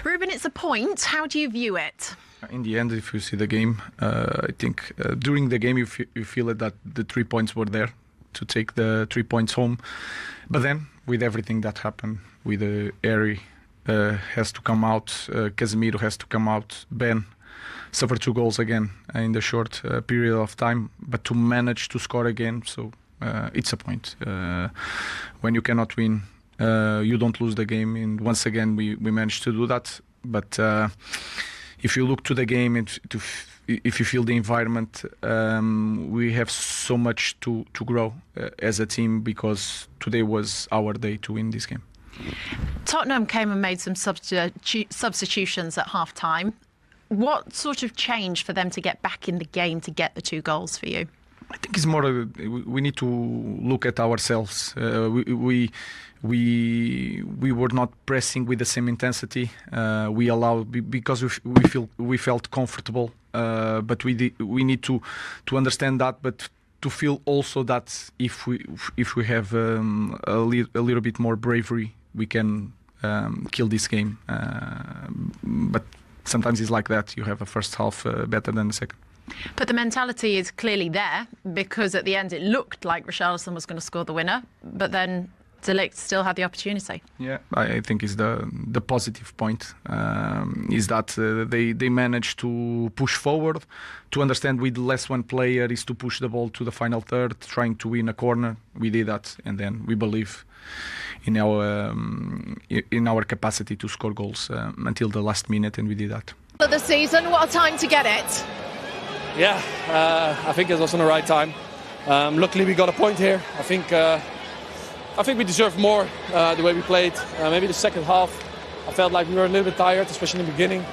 Ruben, it's a point. How do you view it? In the end, if you see the game, I think during the game you feel that the 3 points were there to take the 3 points home. But then, with everything that happened, with Harry has to come out, Casemiro has to come out, Ben suffered 2 goals again in the short period of time, but to manage to score again, so it's a point. When you cannot win, you don't lose the game, and once again we managed to do that. But if you look to the game, if you feel the environment, we have so much to grow as a team, because today was our day to win this game. Tottenham came and made some substitutions at half-time. What sort of changed for them to get back in the game to get the 2 goals for you? I think it's more we need to look at ourselves. We were not pressing with the same intensity. We allowed, because we felt comfortable, but we need to understand that, but to feel also that if we have a little bit more bravery, we can kill this game. But sometimes it's like that. You have a first half better than the second. But the mentality is clearly there, because at the end it looked like Richarlison was going to score the winner, but then De Ligt still had the opportunity. Yeah, I think is the positive point, is that they managed to push forward, to understand with less one player is to push the ball to the final third, trying to win a corner. We did that, and then we believe in our capacity to score goals until the last minute, and we did that. For the season, what a time to get it. Yeah, I think it was on the right time. Luckily, we got a point here. I think we deserved more the way we played. Maybe the second half, I felt like we were a little bit tired, especially in the beginning.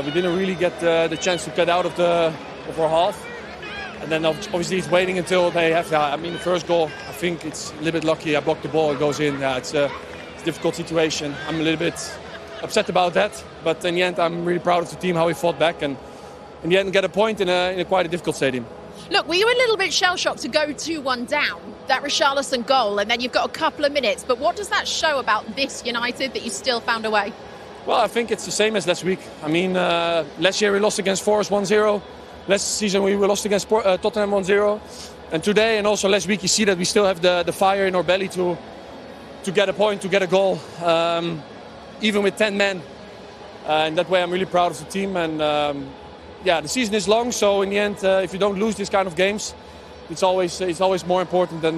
We didn't really get the chance to get out of our half. And then obviously it's waiting until they have. The first goal, I think it's a little bit lucky. I blocked the ball, it goes in. It's a difficult situation. I'm a little bit upset about that. But in the end, I'm really proud of the team, how we fought back, and in the end get a point in a quite a difficult stadium. Look, were you a little bit shell-shocked to go 2-1 down, that Richarlison goal, and then you've got a couple of minutes, but what does that show about this United, that you still found a way? Well, I think it's the same as last week. Last year we lost against Forest 1-0. Last season we lost against Tottenham 1-0. And today, and also last week, you see that we still have the fire in our belly to get a point, to get a goal, even with 10 men. And that way I'm really proud of the team. And the season is long, so in the end, if you don't lose these kind of games, it's always more important than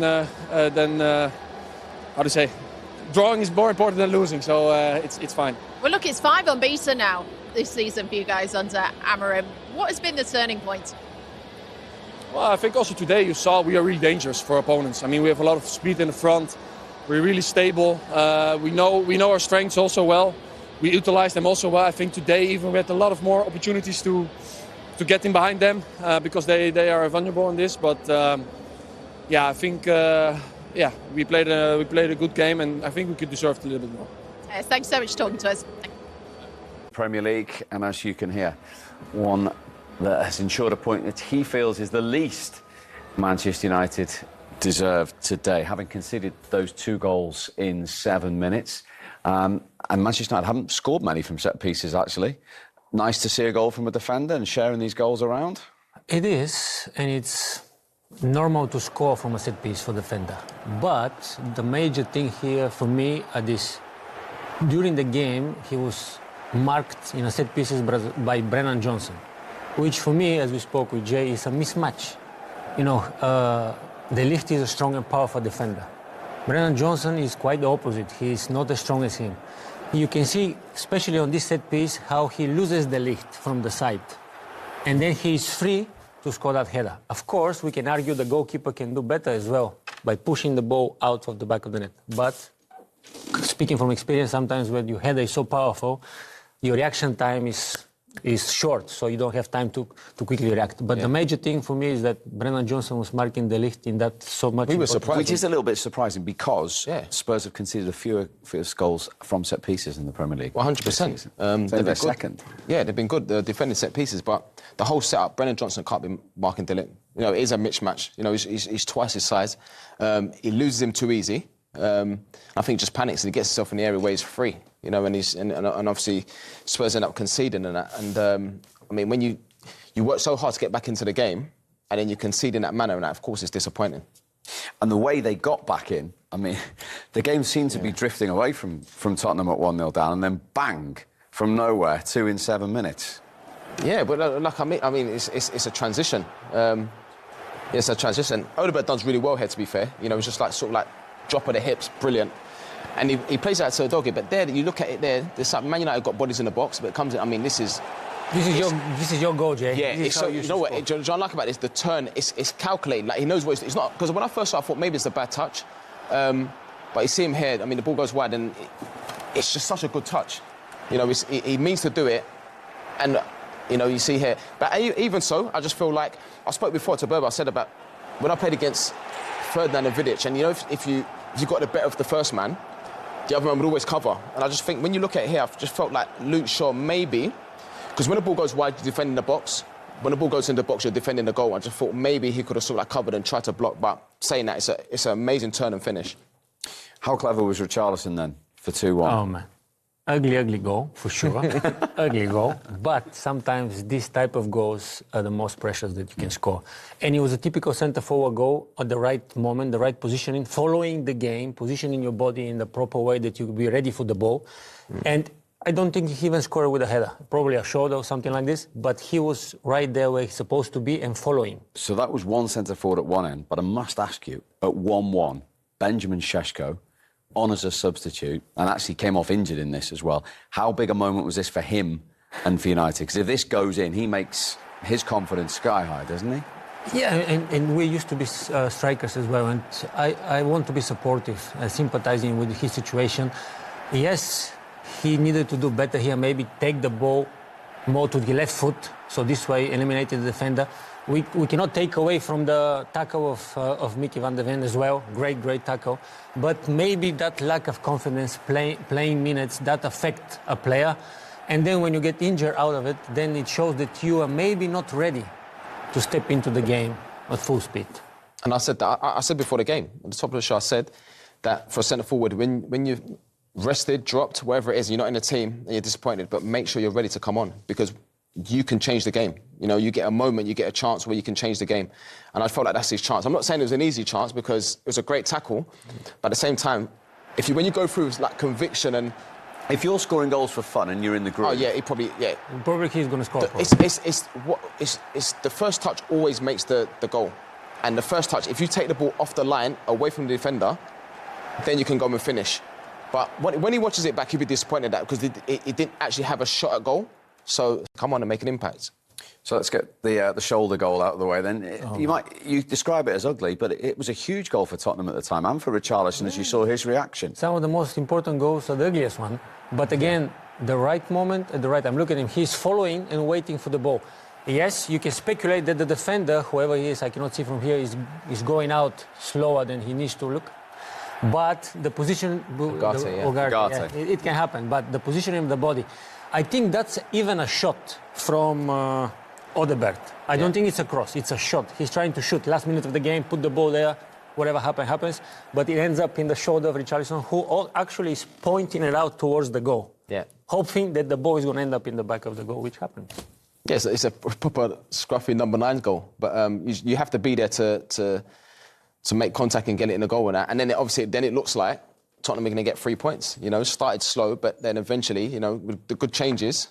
drawing is more important than losing. So it's fine. Well, look, it's 5 unbeaten now this season for you guys under Amorim. What has been the turning point? Well, I think also today you saw we are really dangerous for opponents. We have a lot of speed in the front. We're really stable. We know our strengths also well. We utilize them also well. I think today even we had a lot of more opportunities to get in behind them because they are vulnerable in this. But I think we played a good game, and I think we could deserve a little bit more. Yes, thanks so much for talking to us. Premier League, and as you can hear, one that has ensured a point that he feels is the least Manchester United deserved today, having conceded those 2 goals in 7 minutes. And Manchester United haven't scored many from set pieces, actually. Nice to see a goal from a defender and sharing these goals around. It is, and it's normal to score from a set piece for defender. But the major thing here for me is during the game he was marked in a set pieces by Brennan Johnson, which for me, as we spoke with Jay, is a mismatch. De Ligt is a strong and powerful defender. Brennan Johnson is quite the opposite. He is not as strong as him. You can see, especially on this set piece, how he loses De Ligt from the side. And then he is free to score that header. Of course, we can argue the goalkeeper can do better as well by pushing the ball out of the back of the net. But speaking from experience, sometimes when your header is so powerful, your reaction time is short, so you don't have time to quickly react. But the major thing for me is that Brennan Johnson was marking De Ligt in that so much. We were surprised. Which is a little bit surprising because Spurs have conceded a fewest goals from set pieces in the Premier League. 100%. They're second. Yeah, they've been good defending set pieces, but the whole setup, Brennan Johnson can't be marking De Ligt. It is a mismatch. He's twice his size. He loses him too easy. I think he just panics and he gets himself in the area where he's free. you know, and obviously Spurs end up conceding and that. And I mean, when you work so hard to get back into the game, and then you concede in that manner, and that, of course, is disappointing. And the way they got back in, I mean, the game seemed to be drifting away from Tottenham at 1-0 down, and then bang, from nowhere, 2 in 7 minutes. Yeah, but like I mean, it's a transition. It's a transition. Odegaard does really well here, to be fair. You know, it's just like sort of like drop of the hips, brilliant. And he plays out to Udogie, but there you look at it there's like Man United got bodies in the box, but it comes in. I mean, this is your goal, Jay. Yeah, it's so, you know what John like about it is the turn. It's calculated. Like he knows what it's not, because when I first saw it, I thought maybe it's a bad touch, but you see him here. I mean, the ball goes wide, and it's just such a good touch. You know, he means to do it, and you know you see here. But even so, I just feel like I spoke before to Berber. I said about when I played against Ferdinand and Vidic, and you know if you got the better of the first man, the other man would always cover. And I just think when you look at it here, I've just felt like Luke Shaw maybe. Because when the ball goes wide, you're defending the box. When the ball goes in the box, you're defending the goal. I just thought maybe he could have sort of like covered and tried to block. But saying that, it's an amazing turn and finish. How clever was Richarlison then for 2-1? Oh, man. Ugly goal, for sure. Ugly goal. But sometimes this type of goals are the most precious that you can score. And it was a typical centre-forward goal at the right moment, the right positioning, following the game, positioning your body in the proper way that you be ready for the ball. And I don't think he even scored with a header, probably a shoulder or something like this, but he was right there where he's supposed to be and following. So that was one centre-forward at one end, but I must ask you, at 1-1, Benjamin Šeško, on as a substitute, and actually came off injured in this as well. How big a moment was this for him and for United? Because if this goes in, he makes his confidence sky high, doesn't he? Yeah, and we used to be strikers as well, and I want to be supportive, sympathizing with his situation. Yes, he needed to do better here, maybe take the ball more to the left foot, so this way eliminated the defender. We cannot take away from the tackle of Mickey van der Ven as well. Great tackle. But maybe that lack of confidence, playing minutes, that affect a player. And then when you get injured out of it, then it shows that you are maybe not ready to step into the game at full speed. And I said that. I said before the game, at the top of the show, I said that for a centre-forward, when you've rested, dropped, wherever it is, you're not in a team and you're disappointed, but make sure you're ready to come on, because you can change the game. You know, you get a moment, you get a chance where you can change the game. And I felt like that's his chance. I'm not saying it was an easy chance, because it was a great tackle, but at the same time, when you go through like conviction and... If you're scoring goals for fun and you're in the group... Oh, yeah, probably he's going to score. It's the first touch always makes the goal. And the first touch, if you take the ball off the line, away from the defender, then you can go and finish. But when he watches it back, he'll be disappointed at that, because it didn't actually have a shot at goal. So come on and make an impact. So let's get the shoulder goal out of the way then. You describe it as ugly, but it was a huge goal for Tottenham at the time, and for Richarlison, as you saw his reaction. Some of the most important goals are the ugliest one. But again, the right moment at the right time. Look at him. He's following and waiting for the ball. Yes, you can speculate that the defender, whoever he is, I cannot see from here, is going out slower than he needs to look. But the position... Ugarte. It can happen, but the positioning of the body... I think that's even a shot from Odegaard. I don't think it's a cross, it's a shot. He's trying to shoot last minute of the game, put the ball there, whatever happens, but it ends up in the shoulder of Richarlison, who actually is pointing it out towards the goal. Yeah. Hoping that the ball is going to end up in the back of the goal, which happened. Yes, it's a proper scruffy number 9 goal, but you have to be there to make contact and get it in the goal and that. And then it looks like Tottenham are going to get 3 points. You know, started slow, but then eventually, you know, with the good changes,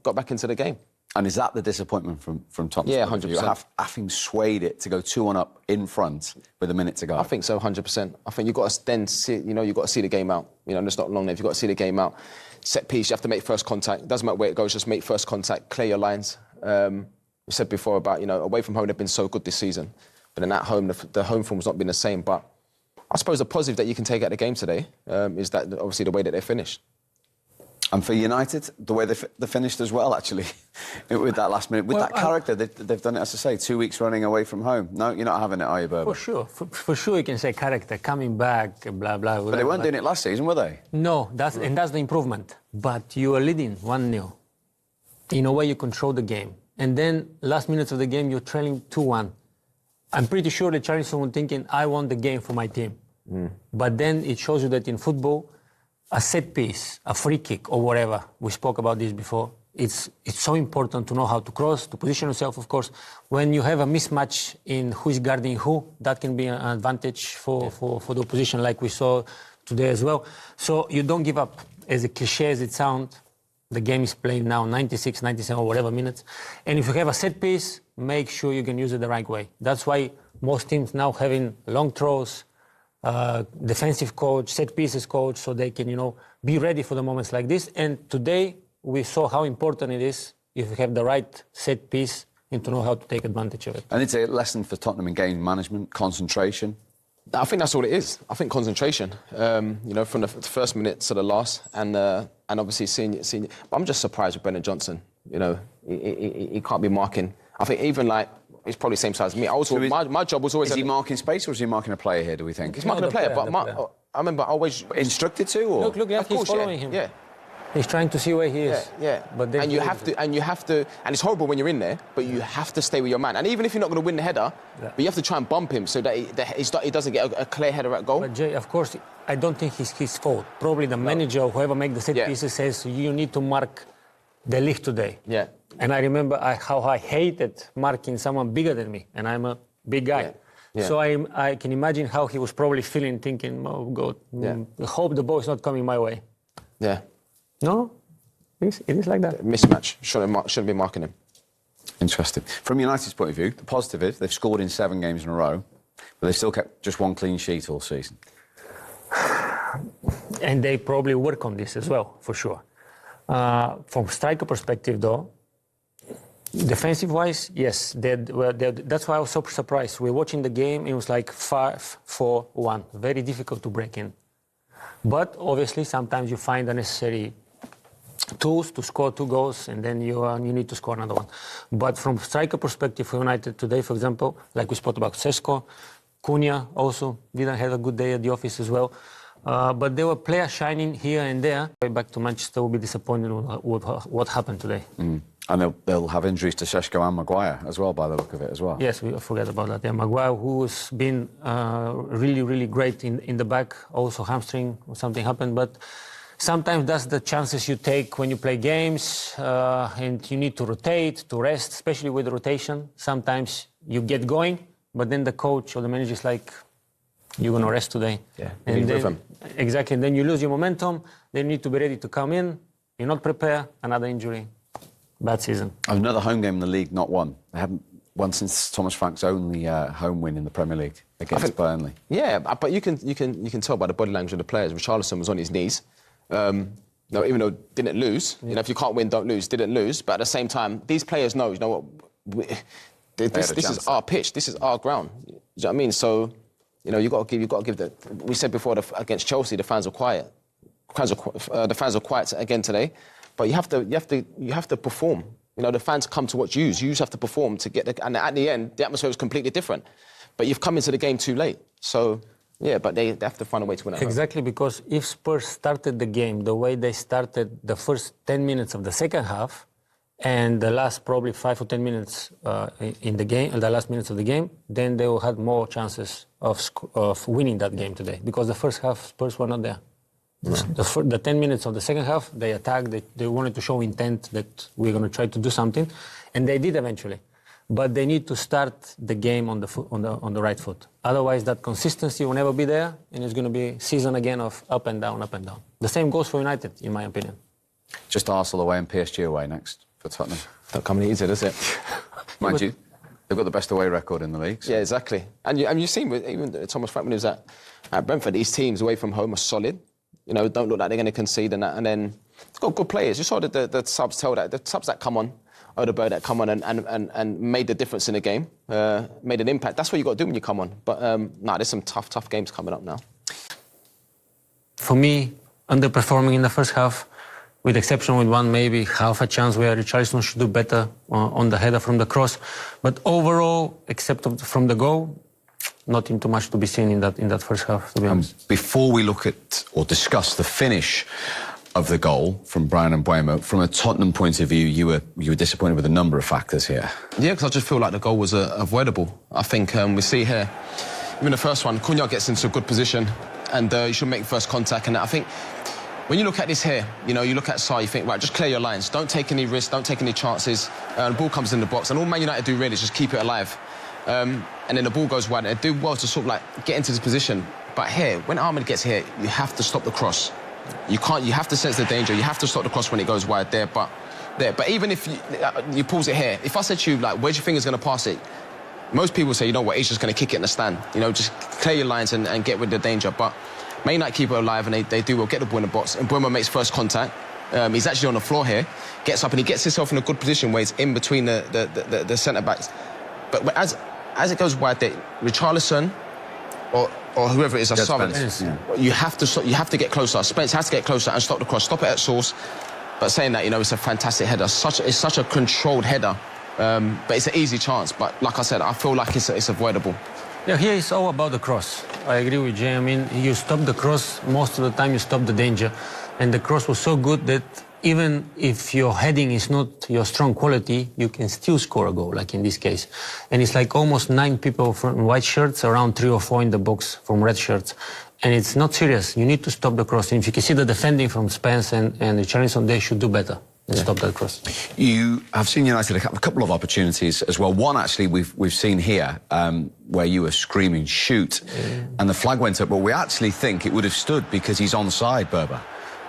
got back into the game. And is that the disappointment from Tottenham? Yeah, 100%. Having swayed it to go 2-1 up in front with a minute to go. I think so, 100%. I think you've got to then see, you know, you've got to see the game out. You know, there's not long there. You've got to see the game out. Set piece, you have to make first contact. It doesn't matter where it goes, just make first contact, clear your lines. We said before about, you know, away from home, they've been so good this season. But then at home, the home form's not been the same. But I suppose the positive that you can take out of the game today is that obviously the way that they finished. And for United, the way they finished as well, actually, with that last minute, with that character, they've done it, as I say, 2 weeks running away from home. No, you're not having it, are you, Berber? For sure, you can say character, coming back, blah, blah. But they weren't doing it last season, were they? No, that's the improvement. But you are leading 1-0. In a way, you control the game. And then, last minutes of the game, you're trailing 2-1. I'm pretty sure that Richarlison was thinking, I want the game for my team. But then it shows you that in football, a set piece, a free kick or whatever, we spoke about this before, it's so important to know how to cross, to position yourself, of course. When you have a mismatch in who is guarding who, that can be an advantage for the opposition, like we saw today as well. So you don't give up. As a cliche as it sounds, the game is played now 96, 97 or whatever minutes. And if you have a set piece, make sure you can use it the right way. That's why most teams now having long throws, defensive coach, set pieces coach, so they can, be ready for the moments like this. And today we saw how important it is if you have the right set piece and to know how to take advantage of it. And it's a lesson for Tottenham in game management, concentration. I think that's all it is. I think concentration. From the first minute to the last, and obviously seeing. But I'm just surprised with Brennan Johnson. He can't be marking. I think even like he's probably the same size as me. My job was always. Is he marking space or is he marking a player here? Do we think he's marking a player? But I remember always instructed to. Or? Look, he's following him. Yeah. He's trying to see where he is. Yeah. But then you have to, and it's horrible when you're in there, but you have to stay with your man. And even if you're not going to win the header, but you have to try and bump him so that he doesn't get a clear header at goal. But Jay, of course, I don't think it's his fault. Probably the manager, whoever makes the set pieces, says you need to mark the Ligt today. Yeah. And I remember how I hated marking someone bigger than me, and I'm a big guy. Yeah. So I can imagine how he was probably feeling, thinking, "Oh God, I hope the ball is not coming my way." Yeah. No. It is like that. Mismatch. Shouldn't be marking him. Interesting. From United's point of view, the positive is they've scored in 7 games in a row, but they've still kept just 1 clean sheet all season. And they probably work on this as well, for sure. From striker perspective, though, defensive-wise, yes, that's why I was so surprised. We were watching the game, it was like 5-4-1. Very difficult to break in. But obviously, sometimes you find the necessary tools to score 2 goals, and then you need to score another one. But from striker perspective for United today, for example, like we spoke about Sesko, Cunha also didn't have a good day at the office as well. But there were players shining here and there. Back to Manchester will be disappointed with what happened today. Mm. And they'll have injuries to Sesko and Maguire as well, by the look of it as well. Yes, we forget about that. Yeah, Maguire, who's been really, really great in the back, also hamstring or something happened. But sometimes that's the chances you take when you play games, and you need to rotate, to rest, especially with rotation. Sometimes you get going, but then the coach or the manager is like, you're going to rest today. Yeah, and then, exactly. And then you lose your momentum. Then you need to be ready to come in. You're not prepared. Another injury. Bad season. Another home game in the league, not won. They haven't won since Thomas Frank's only home win in the Premier League against Burnley. Yeah, but you can tell by the body language of the players. Richarlison was on his knees. Even though didn't lose. Yeah. If you can't win, don't lose. Didn't lose. But at the same time, these players know. You know what? This is our pitch. This is our ground. You know what I mean? So, you got to give the. We said before against Chelsea, the fans were quiet. The fans are quiet again today. But you have to perform. The fans come to watch you. You just have to perform to get and at the end, the atmosphere was completely different. But you've come into the game too late. So, yeah, but they have to find a way to win it. Exactly, because if Spurs started the game the way they started the first 10 minutes of the second half, and the last probably 5 or 10 minutes in the game, the last minutes of the game, then they will have more chances of winning that game today. Because the first half, Spurs were not there. The 10 minutes of the second half, they attacked. They wanted to show intent that we're going to try to do something, and they did eventually. But they need to start the game on the right foot. Otherwise, that consistency will never be there, and it's going to be season again of up and down, up and down. The same goes for United, in my opinion. Just Arsenal away and PSG away next for Tottenham. Not coming easy, does it? Mind you, they've got the best away record in the league. So. Yeah, exactly. And you've seen even Thomas Frank when he was at Brentford, these teams away from home are solid. Don't look like they're going to concede and that. And then it's got good players. You saw the subs tell that. The subs that come on, Odegaard that come on and made the difference in the game, made an impact. That's what you got to do when you come on. But there's some tough games coming up now. For me, underperforming in the first half, with exception with one, maybe half a chance where Richarlison should do better on the header from the cross. But overall, except from the goal, nothing too much to be seen in that first half, to be honest. Before we look at or discuss the finish of the goal from Brian Mbeumo, from a Tottenham point of view, you were disappointed with a number of factors here. Yeah, because I just feel like the goal was avoidable. I think we see here, even the first one, Cunha gets into a good position and he should make first contact. And I think when you look at this here, you know, you look at Sarr, you think, right, just clear your lines. Don't take any risks, don't take any chances. The ball comes in the box, and all Man United do really is just keep it alive. And then the ball goes wide, and they do well to sort of like get into this position. But here, when Ahmed gets here, you have to stop the cross. You have to sense the danger. You have to stop the cross when it goes wide there. But even if you pause it here, if I said to you, like, where's your fingers going to pass it? Most people say, you know what, he's just going to kick it in the stand. You know, just clear your lines and get rid of the danger. But Man United keep it alive, and they do well, get the ball in the box. And Mbeumo makes first contact. He's actually on the floor here, gets up, and he gets himself in a good position where he's in between the centre-backs. But as it goes wide there, Richarlison or whoever it is, you have to get closer. Spence has to get closer and stop the cross, stop it at source. But saying that, you know, it's a fantastic header. It's such a controlled header. But it's an easy chance. But like I said, I feel like it's avoidable. Yeah, here it's all about the cross. I agree with Jay. I mean, you stop the cross, most of the time you stop the danger. And the cross was so good that even if your heading is not your strong quality, you can still score a goal, like in this case. And it's like almost 9 people from white shirts, around 3 or 4 in the box from red shirts. And it's not serious. You need to stop the cross. And if you can see the defending from Spence and Richarlison, they should do better. Stop that cross. You have seen United a couple of opportunities as well. One, actually, we've seen here where you were screaming, shoot, and the flag went up. But we actually think it would have stood because he's onside, Berber.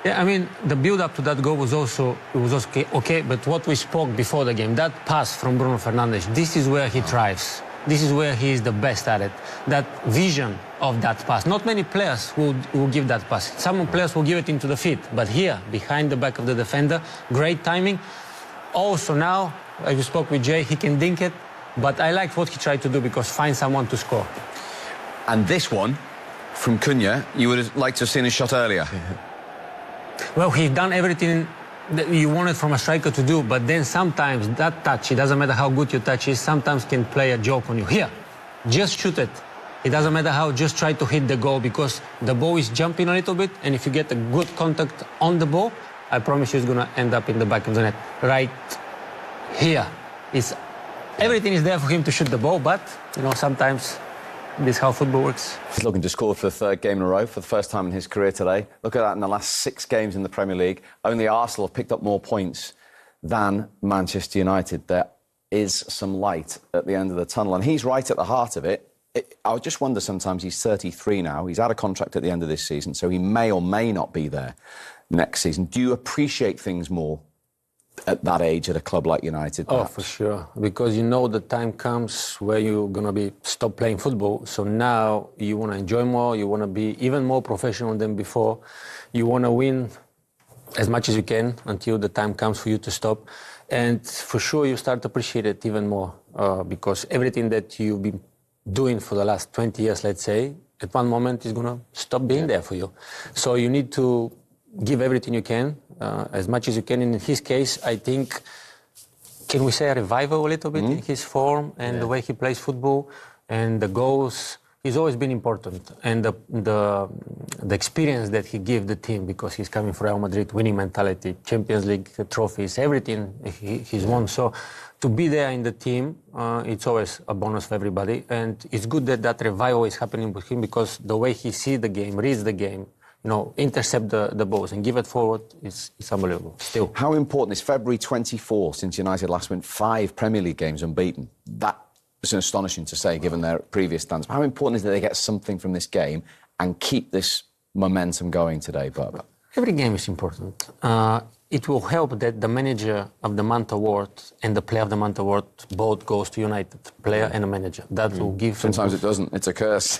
Yeah, I mean, the build-up to that goal was also okay. But what we spoke before the game, that pass from Bruno Fernandes, this is where he thrives. This is where he is the best at it. That vision of that pass. Not many players will give that pass. Some players will give it into the feet. But here, behind the back of the defender, great timing. Also now, as you spoke with Jay, he can dink it. But I liked what he tried to do because find someone to score. And this one, from Cunha, you would have liked to have seen a shot earlier. Well, he's done everything that you wanted from a striker to do, but then sometimes that touch, it doesn't matter how good your touch is, sometimes can play a joke on you. Here, just shoot it. It doesn't matter how, just try to hit the goal because the ball is jumping a little bit, and if you get a good contact on the ball, I promise you it's going to end up in the back of the net. Right here. Everything is there for him to shoot the ball, but, you know, sometimes this is how football works. He's looking to score for the 3rd game in a row for the first time in his career today. Look at that, in the last 6 games in the Premier League, only Arsenal have picked up more points than Manchester United. There is some light at the end of the tunnel, and he's right at the heart of it. I just wonder sometimes, he's 33 now. He's out of contract at the end of this season, so he may or may not be there next season. Do you appreciate things more at that age at a club like United? Perhaps? Oh, for sure. Because you know the time comes where you're going to stop playing football. So now you want to enjoy more. You want to be even more professional than before. You want to win as much as you can until the time comes for you to stop. And for sure you start to appreciate it even more because everything that you've been doing for the last 20 years, let's say, at one moment is going to stop being there for you. So you need to give everything you can, as much as you can. In his case, I think, can we say a revival a little bit in his form and the way he plays football and the goals? He's always been important. And the experience that he gives the team, because he's coming from Real Madrid, winning mentality, Champions League trophies, everything he's won. So to be there in the team, it's always a bonus for everybody. And it's good that revival is happening with him because the way he sees the game, reads the game, you know, intercept the balls and give it forward, it's unbelievable, still. How important is February 24 since United last went 5 Premier League games unbeaten? That is astonishing to say, given their previous stands. How important is it that they get something from this game and keep this momentum going today, Berber? Every game is important. It will help that the Manager of the Month award and the Player of the Month award both goes to United, player and a manager. That will give... Sometimes it doesn't. It's a curse.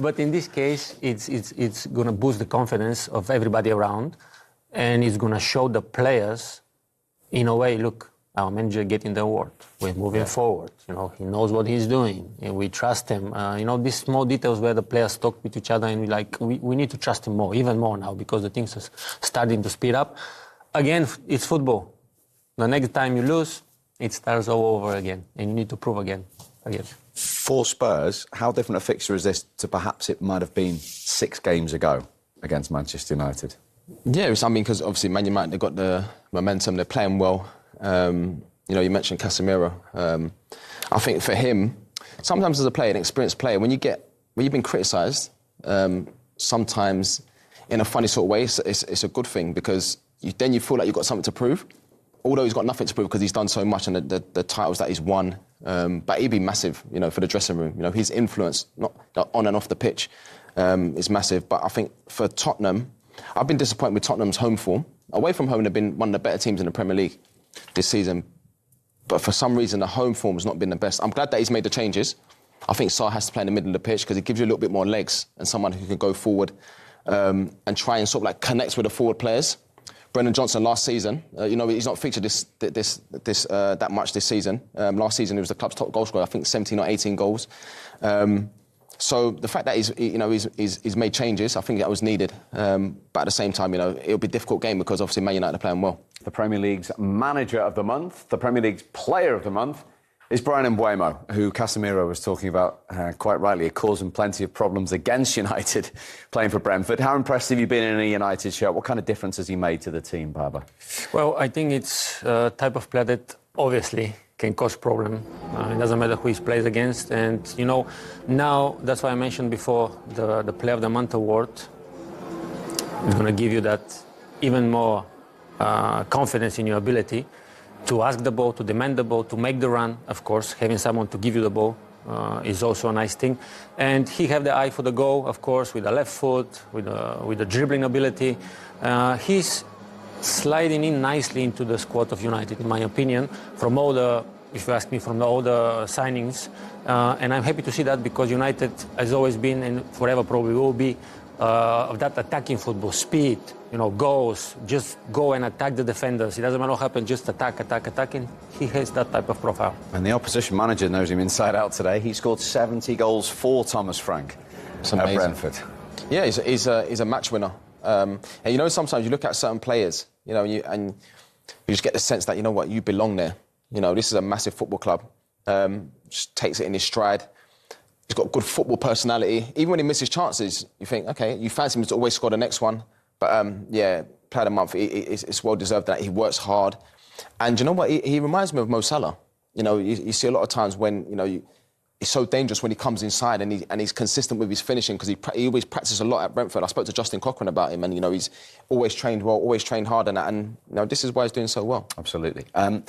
But in this case, it's going to boost the confidence of everybody around, and it's going to show the players, in a way, look, our manager getting the award. We're moving forward. You know, he knows what he's doing, and we trust him. You know, these small details where the players talk with each other, and we need to trust him more, even more now, because the things are starting to speed up. Again, it's football. The next time you lose, it starts all over again, and you need to prove again. For Spurs, how different a fixture is this to perhaps it might have been 6 games ago against Manchester United? Yeah, I mean, because obviously Man United, they've got the momentum, they're playing well. You know, you mentioned Casemiro. I think for him, sometimes as a player, an experienced player, when you've been criticised, sometimes in a funny sort of way, it's a good thing because then you feel like you've got something to prove. Although he's got nothing to prove because he's done so much and the titles that he's won. But he'd be massive, for the dressing room. His influence, not on and off the pitch, is massive. But I think for Tottenham, I've been disappointed with Tottenham's home form. Away from home, they've been one of the better teams in the Premier League this season. But for some reason, the home form has not been the best. I'm glad that he's made the changes. I think Sarr has to play in the middle of the pitch because it gives you a little bit more legs and someone who can go forward and try and sort of like connect with the forward players. Brennan Johnson last season, he's not featured that much this season. Last season he was the club's top goal scorer, I think 17 or 18 goals. So the fact that he's made changes, I think that was needed. But at the same time, it'll be a difficult game because obviously Man United are playing well. The Premier League's Manager of the Month, the Premier League's Player of the Month, is Brian Mbeumo, who Casemiro was talking about quite rightly, causing plenty of problems against United playing for Brentford. How impressed have you been in a United shirt? What kind of difference has he made to the team, Baba? Well, I think it's a type of player that obviously can cause problem. It doesn't matter who he plays against. And, now, that's why I mentioned before, the Player of the Month award is going to give you that even more confidence in your ability to ask the ball, to demand the ball, to make the run. Of course, having someone to give you the ball is also a nice thing. And he have the eye for the goal, of course, with the left foot, with the dribbling ability. He's sliding in nicely into the squad of United, in my opinion, from all the, if you ask me, from all the signings. And I'm happy to see that because United has always been, and forever probably will be, of that attacking football, speed, goals, just go and attack the defenders. It doesn't matter what happens, just attack, and he has that type of profile. And the opposition manager knows him inside out today. He scored 70 goals for Thomas Frank at Brentford. Yeah, he's a match winner. And sometimes you look at certain players, and you just get the sense that, you belong there. This is a massive football club. Just takes it in his stride. He's got good football personality. Even when he misses chances, you think, OK, you fancy him to always score the next one. But, Player of the Month, it's well-deserved that he works hard. And you know what? He reminds me of Mo Salah. You see a lot of times when, he's so dangerous when he comes inside and he's consistent with his finishing because he always practices a lot at Brentford. I spoke to Justin Cochran about him and, he's always trained well, always trained hard and this is why he's doing so well. Absolutely.